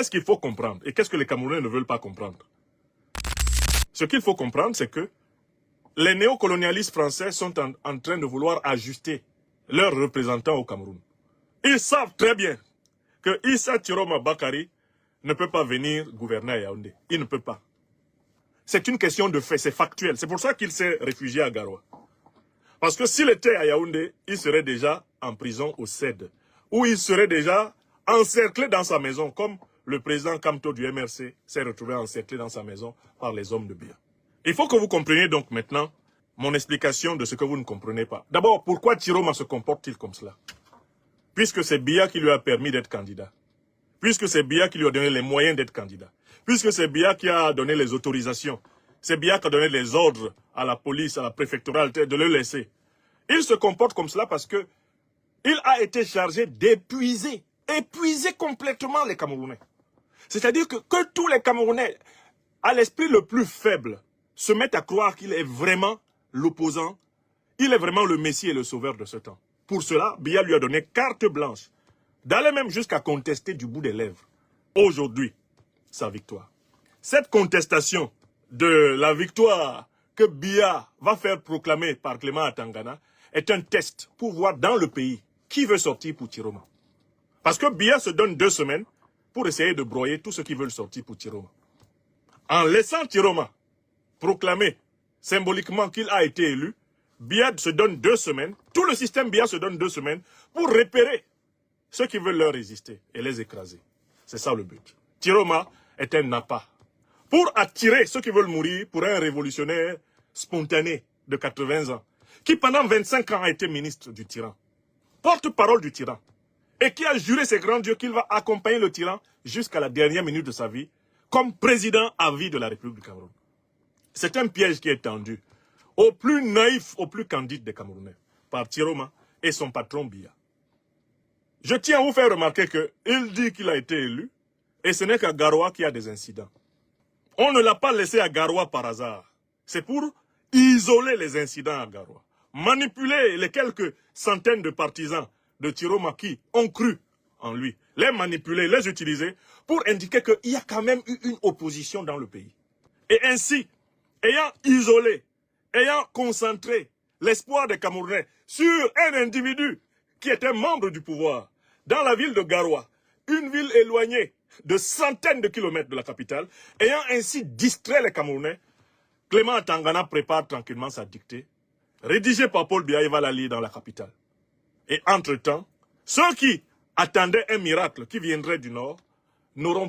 Qu'est-ce qu'il faut comprendre et qu'est-ce que les Camerounais ne veulent pas comprendre? Ce qu'il faut comprendre, c'est que les néocolonialistes français sont en train de vouloir ajuster leurs représentants au Cameroun. Ils savent très bien que Issa Tiroma Bakari ne peut pas venir gouverner à Yaoundé. Il ne peut pas. C'est une question de fait, c'est factuel. C'est pour ça qu'il s'est réfugié à Garoua. Parce que s'il était à Yaoundé, il serait déjà en prison au CED, où il serait déjà encerclé dans sa maison, comme le président Kamto du MRC s'est retrouvé encerclé dans sa maison par les hommes de Biya. Il faut que vous compreniez donc maintenant mon explication de ce que vous ne comprenez pas. D'abord, pourquoi Tiroma se comporte-t-il comme cela? Puisque c'est Biya qui lui a permis d'être candidat. Puisque c'est Biya qui lui a donné les moyens d'être candidat. Puisque c'est Biya qui a donné les autorisations. C'est Biya qui a donné les ordres à la police, à la préfectorale de le laisser. Il se comporte comme cela parce que il a été chargé d'épuiser, épuiser complètement les Camerounais. C'est-à-dire que tous les Camerounais, à l'esprit le plus faible, se mettent à croire qu'il est vraiment l'opposant, il est vraiment le Messie et le sauveur de ce temps. Pour cela, Biya lui a donné carte blanche, d'aller même jusqu'à contester du bout des lèvres, aujourd'hui, sa victoire. Cette contestation de la victoire que Biya va faire proclamer par Clément Atangana est un test pour voir dans le pays qui veut sortir pour Tiroma. Parce que Biya se donne 2 semaines pour essayer de broyer tous ceux qui veulent sortir pour Tiroma. En laissant Tiroma proclamer symboliquement qu'il a été élu, Biya se donne 2 semaines, tout le système Biya se donne 2 semaines pour repérer ceux qui veulent leur résister et les écraser. C'est ça le but. Tiroma est un appât pour attirer ceux qui veulent mourir pour un révolutionnaire spontané de 80 ans, qui pendant 25 ans a été ministre du tyran, porte-parole du tyran, et qui a juré ses grands dieux qu'il va accompagner le tyran jusqu'à la dernière minute de sa vie, comme président à vie de la République du Cameroun. C'est un piège qui est tendu au plus naïf, au plus candide des Camerounais, par Tiroma et son patron Biya. Je tiens à vous faire remarquer qu'il dit qu'il a été élu, et ce n'est qu'à Garoua qu'il y a des incidents. On ne l'a pas laissé à Garoua par hasard. C'est pour isoler les incidents à Garoua. Manipuler les quelques centaines de partisans de Tiroma qui ont cru en lui. Les manipuler, les utiliser pour indiquer qu'il y a quand même eu une opposition dans le pays. Et ainsi, ayant isolé, ayant concentré l'espoir des Camerounais sur un individu qui était membre du pouvoir dans la ville de Garoua, une ville éloignée de centaines de kilomètres de la capitale, ayant ainsi distrait les Camerounais, Clément Atangana prépare tranquillement sa dictée, rédigée par Paul Biya, il va la lire dans la capitale. Et entre-temps, ceux qui attendaient un miracle qui viendrait du Nord n'auront plus